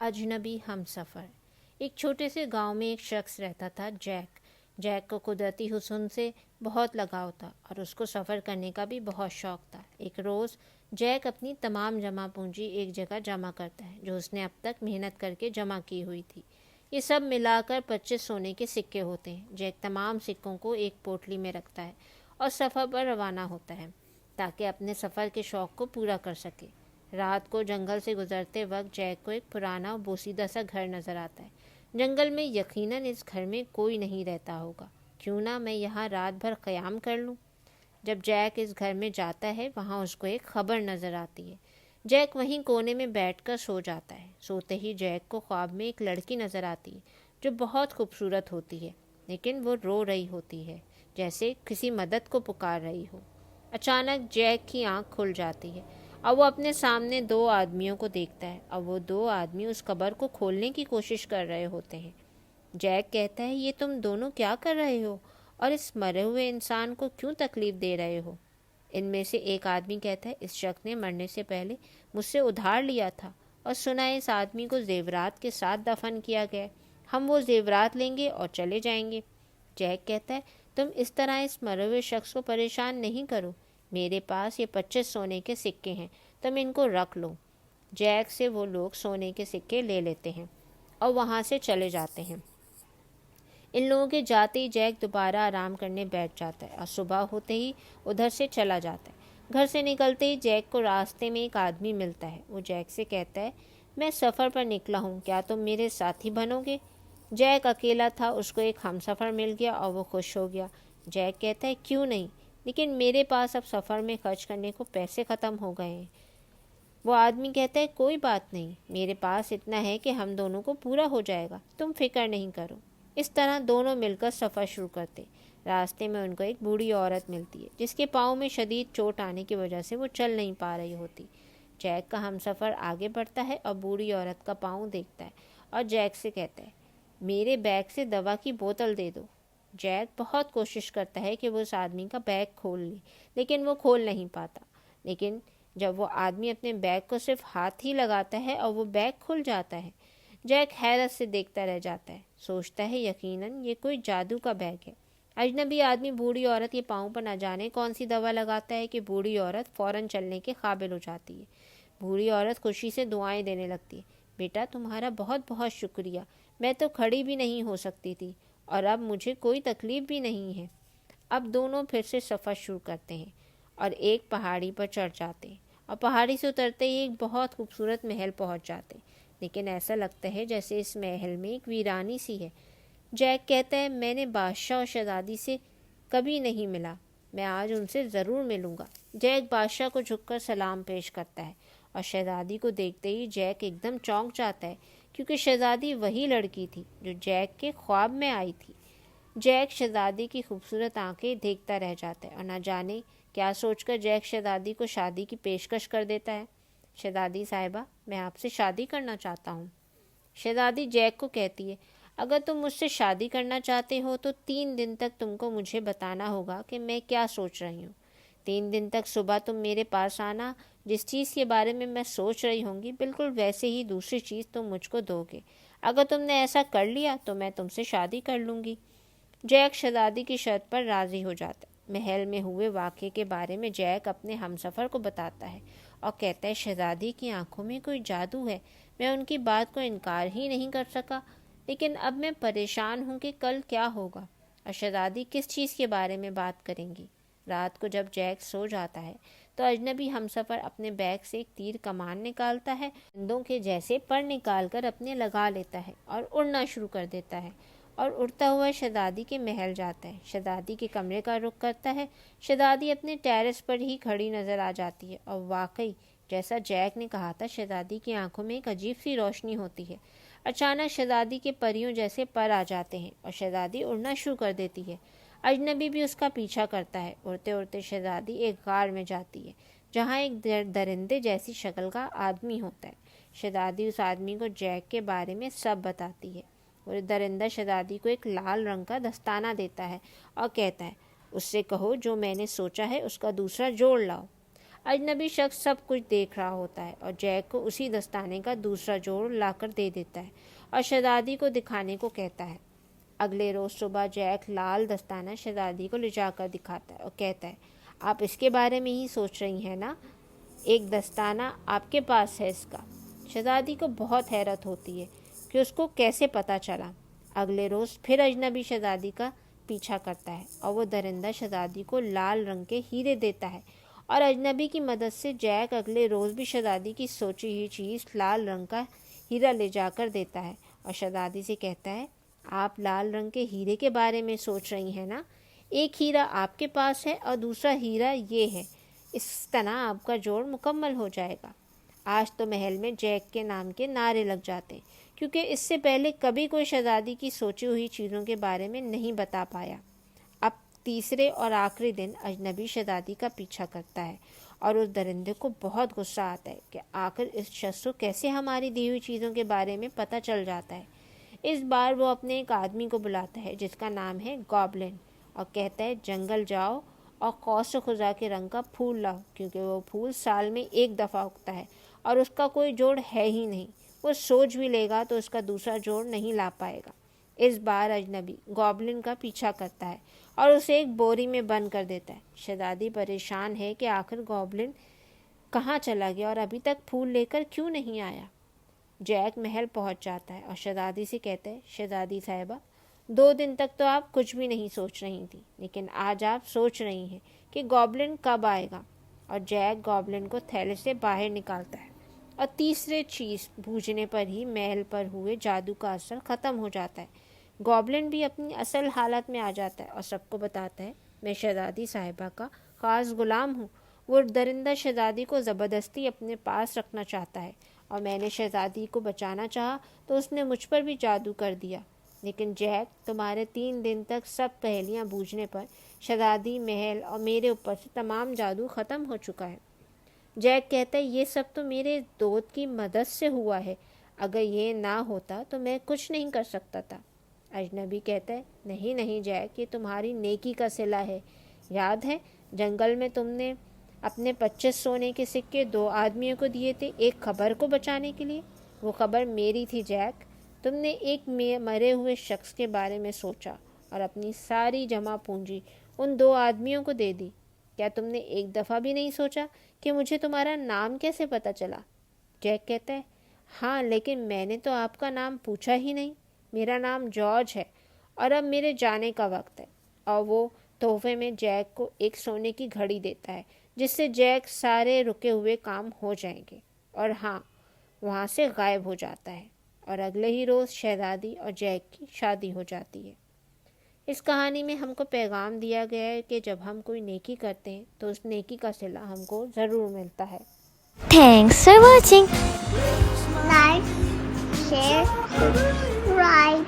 अजनबी हमसफ़र। एक छोटे से गांव में एक शख्स रहता था, जैक। जैक को कुदरती हुस्न से बहुत लगाव था और उसको सफ़र करने का भी बहुत शौक़ था। एक रोज़ जैक अपनी तमाम जमा पूंजी एक जगह जमा करता है, जो उसने अब तक मेहनत करके जमा की हुई थी। ये सब मिलाकर 25 सोने के सिक्के होते हैं। जैक तमाम सिक्कों को एक पोटली में रखता है और सफ़र पर रवाना होता है, ताकि अपने सफ़र के शौक़ को पूरा कर सके। रात को जंगल से गुजरते वक्त जैक को एक पुराना और बोसीदा सा घर नज़र आता है। जंगल में यकीनन इस घर में कोई नहीं रहता होगा, क्यों ना मैं यहाँ रात भर क़याम कर लूँ। जब जैक इस घर में जाता है, वहाँ उसको एक खबर नज़र आती है। जैक वहीं कोने में बैठकर सो जाता है। सोते ही जैक को ख्वाब में एक लड़की नज़र आती है, जो बहुत खूबसूरत होती है, लेकिन वो रो रही होती है, जैसे किसी मदद को पुकार रही हो। अचानक जैक की आंख खुल जाती है और वो अपने सामने दो आदमियों को देखता है। अब वो दो आदमी उस कब्र को खोलने की कोशिश कर रहे होते हैं। जैक कहता है, ये तुम दोनों क्या कर रहे हो और इस मरे हुए इंसान को क्यों तकलीफ दे रहे हो? इनमें से एक आदमी कहता है, इस शख्स ने मरने से पहले मुझसे उधार लिया था और सुना है इस आदमी को जेवरात के साथ दफन किया गया। हम वो जेवरात लेंगे और चले जाएंगे। जैक कहता है, तुम इस तरह इस मरे हुए शख्स को परेशान नहीं करो। मेरे पास ये 25 सोने के सिक्के हैं, तुम इनको रख लो। जैक से वो लोग सोने के सिक्के ले लेते हैं और वहाँ से चले जाते हैं। इन लोगों के जाते ही जैक दोबारा आराम करने बैठ जाता है और सुबह होते ही उधर से चला जाता है। घर से निकलते ही जैक को रास्ते में एक आदमी मिलता है। वो जैक से कहता है, मैं सफ़र पर निकला हूँ, क्या तुम मेरे साथी बनोगे? जैक अकेला था, उसको एक हमसफ़र मिल गया और वो खुश हो गया। जैक कहता है, क्यों नहीं, लेकिन मेरे पास अब सफ़र में खर्च करने को पैसे ख़त्म हो गए हैं। वो आदमी कहता है, कोई बात नहीं, मेरे पास इतना है कि हम दोनों को पूरा हो जाएगा, तुम फिक्र नहीं करो। इस तरह दोनों मिलकर सफ़र शुरू करते। रास्ते में उनको एक बूढ़ी औरत मिलती है, जिसके पाँव में शदीद चोट आने की वजह से वो चल नहीं पा रही होती। जैक का हमसफ़र आगे बढ़ता है और बूढ़ी औरत का पाँव देखता है और जैक से कहता है, मेरे बैग से दवा की बोतल दे दो। जैक बहुत कोशिश करता है कि वो उस आदमी का बैग खोल ले, लेकिन वो खोल नहीं पाता। लेकिन जब वो आदमी अपने बैग को सिर्फ हाथ ही लगाता है और वो बैग खुल जाता है। जैक हैरत से देखता रह जाता है, सोचता है यकीनन ये कोई जादू का बैग है। अजनबी आदमी बूढ़ी औरत के पाँव पर न जाने कौन सी दवा लगाता है कि बूढ़ी औरत फ़ौरन चलने के काबिल हो जाती है। बूढ़ी औरत खुशी से दुआएं देने लगती है, बेटा तुम्हारा बहुत बहुत शुक्रिया, मैं तो खड़ी भी नहीं हो सकती थी और अब मुझे कोई तकलीफ़ भी नहीं है। अब दोनों फिर से सफ़र शुरू करते हैं और एक पहाड़ी पर चढ़ जाते हैं और पहाड़ी से उतरते ही एक बहुत खूबसूरत महल पहुंच जाते हैं, लेकिन ऐसा लगता है जैसे इस महल में एक वीरानी सी है। जैक कहता है, मैंने बादशाह और शहज़ादी से कभी नहीं मिला, मैं आज उनसे ज़रूर मिलूँगा। जैक बादशाह को झुककर सलाम पेश करता है और शहज़ादी को देखते ही जैक एकदम चौंक जाता है, क्योंकि शहज़ादी वही लड़की थी जो जैक के ख्वाब में आई थी। जैक शहज़ादी की खूबसूरत आंखें देखता रह जाता है और न जाने क्या सोचकर जैक शहज़ादी को शादी की पेशकश कर देता है। शहज़ादी साहिबा, मैं आपसे शादी करना चाहता हूँ। शहज़ादी जैक को कहती है, अगर तुम मुझसे शादी करना चाहते हो तो 3 दिन तक तुमको मुझे बताना होगा कि मैं क्या सोच रही हूँ। 3 दिन तक सुबह तुम मेरे पास आना, जिस चीज़ के बारे में मैं सोच रही होंगी बिल्कुल वैसे ही दूसरी चीज़ तुम मुझको दोगे। अगर तुमने ऐसा कर लिया तो मैं तुमसे शादी कर लूँगी। जैक शहज़ादी की शर्त पर राज़ी हो जाता है। महल में हुए वाक़े के बारे में जैक अपने हमसफ़र को बताता है और कहता है, शहज़ादी की आंखों में कोई जादू है, मैं उनकी बात को इनकार ही नहीं कर सका, लेकिन अब मैं परेशान हूँ कि कल क्या होगा और शहज़ादी किस चीज़ के बारे में बात करेंगी। रात को जब जैक सो जाता है तो अजनबी हमसफ़र अपने बैग से एक तीर कमान निकालता है, परिंदों के जैसे पर निकाल कर अपने लगा लेता है और उड़ना शुरू कर देता है और उड़ता हुआ शहज़ादी के महल जाता है। शहज़ादी के कमरे का रुख करता है। शहज़ादी अपने टेरेस पर ही खड़ी नज़र आ जाती है और वाकई जैसा जैक ने कहा था, शहज़ादी की आंखों में एक अजीब सी रोशनी होती है। अचानक शहज़ादी के परियों जैसे पर आ जाते हैं और शहज़ादी उड़ना शुरू कर देती है। अजनबी भी उसका पीछा करता है। उड़ते उड़ते शहज़ादी एक गार में जाती है, जहाँ एक दरिंदे जैसी शक्ल का आदमी होता है। शहज़ादी उस आदमी को जैक के बारे में सब बताती है। और दरिंदा शहज़ादी को एक लाल रंग का दस्ताना देता है और कहता है, उससे कहो जो मैंने सोचा है उसका दूसरा जोड़ लाओ। اجنبی شخص سب کچھ دیکھ رہا ہوتا ہے اور جیک کو اسی دستانے کا دوسرا جوڑ لا کر دے دیتا ہے اور شہزادی کو دکھانے کو کہتا ہے۔ اگلے روز صبح جیک لال دستانہ شہزادی کو لے جا کر دکھاتا ہے اور کہتا ہے، آپ اس کے بارے میں ہی سوچ رہی ہیں نا؟ ایک دستانہ آپ کے پاس ہے اس کا۔ شہزادی کو بہت حیرت ہوتی ہے کہ اس کو کیسے پتہ چلا۔ اگلے روز پھر اجنبی شہزادی کا پیچھا کرتا ہے اور وہ درندہ شہزادی کو لال رنگ کے ہیرے دیتا ہے، اور اجنبی کی مدد سے جیک اگلے روز بھی شہزادی کی سوچی ہوئی چیز لال رنگ کا ہیرا لے جا کر دیتا ہے اور شہزادی سے کہتا ہے، آپ لال رنگ کے ہیرے کے بارے میں سوچ رہی ہیں نا؟ ایک ہیرا آپ کے پاس ہے اور دوسرا ہیرا یہ ہے، اس طرح آپ کا جوڑ مکمل ہو جائے گا۔ آج تو محل میں جیک کے نام کے نعرے لگ جاتے ہیں، کیونکہ اس سے پہلے کبھی کوئی شہزادی کی سوچی ہوئی چیزوں کے بارے میں نہیں بتا پایا۔ اب تیسرے اور آخری دن اجنبی شہزادی کا پیچھا کرتا ہے اور اس درندے کو بہت غصہ آتا ہے کہ آخر اس شخص کو کیسے ہماری دی ہوئی چیزوں کے بارے میں پتہ چل جاتا ہے۔ اس بار وہ اپنے ایک آدمی کو بلاتا ہے جس کا نام ہے گابلن، اور کہتا ہے، جنگل جاؤ اور قوس قزح کے رنگ کا پھول لاؤ، کیونکہ وہ پھول سال میں ایک دفعہ اگتا ہے اور اس کا کوئی جوڑ ہے ہی نہیں۔ وہ سوچ بھی لے گا تو اس کا دوسرا جوڑ نہیں لا پائے گا۔ اس بار اجنبی گابلن کا پیچھا کرتا ہے اور اسے ایک بوری میں بند کر دیتا ہے۔ شہزادی پریشان ہے کہ آخر گابلن کہاں چلا گیا اور ابھی تک پھول لے کر کیوں نہیں آیا۔ جیک محل پہنچ جاتا ہے اور شہزادی سے کہتا ہے، شہزادی صاحبہ، 2 دن تک تو آپ کچھ بھی نہیں سوچ رہی تھی، لیکن آج آپ سوچ رہی ہیں کہ گابلن کب آئے گا۔ اور جیک گابلن کو تھیلے سے باہر نکالتا ہے اور تیسرے چیز بوجھنے پر ہی محل پر ہوئے جادو کا اثر ختم ہو جاتا ہے۔ گابلن بھی اپنی اصل حالت میں آ جاتا ہے اور سب کو بتاتا ہے، میں شہزادی صاحبہ کا خاص غلام ہوں۔ وہ درندہ شہزادی کو زبردستی اپنے پاس رکھنا چاہتا ہے اور میں نے شہزادی کو بچانا چاہا تو اس نے مجھ پر بھی جادو کر دیا۔ لیکن جیک، تمہارے 3 دن تک سب پہیلیاں بوجھنے پر شہزادی، محل اور میرے اوپر سے تمام جادو ختم ہو چکا ہے۔ جیک کہتا ہے، یہ سب تو میرے دوست کی مدد سے ہوا ہے، اگر یہ نہ ہوتا تو میں کچھ نہیں کر سکتا تھا۔ اجنبی کہتا ہے، نہیں نہیں جیک، یہ تمہاری نیکی کا صلہ ہے۔ یاد ہے جنگل میں تم نے اپنے 25 سونے کے سکے 2 آدمیوں کو دیے تھے ایک خبر کو بچانے کے لیے؟ وہ خبر میری تھی جیک۔ تم نے ایک مرے ہوئے شخص کے بارے میں سوچا اور اپنی ساری جمع پونجی ان 2 آدمیوں کو دے دی۔ کیا تم نے ایک دفعہ بھی نہیں سوچا کہ مجھے تمہارا نام کیسے پتہ چلا؟ جیک کہتا ہے، ہاں، لیکن میں نے تو آپ کا نام پوچھا ہی نہیں۔ میرا نام جارج ہے اور اب میرے جانے کا وقت ہے۔ اور وہ تحفے میں جیک کو ایک سونے کی گھڑی دیتا ہے جس سے جیک سارے رکے ہوئے کام ہو جائیں گے، اور ہاں، وہاں سے غائب ہو جاتا ہے۔ اور اگلے ہی روز شہزادی اور جیک کی شادی ہو جاتی ہے۔ اس کہانی میں ہم کو پیغام دیا گیا ہے کہ جب ہم کوئی نیکی کرتے ہیں تو اس نیکی کا صلہ ہم کو ضرور ملتا ہے۔ Thanks for watching. Like, share, subscribe.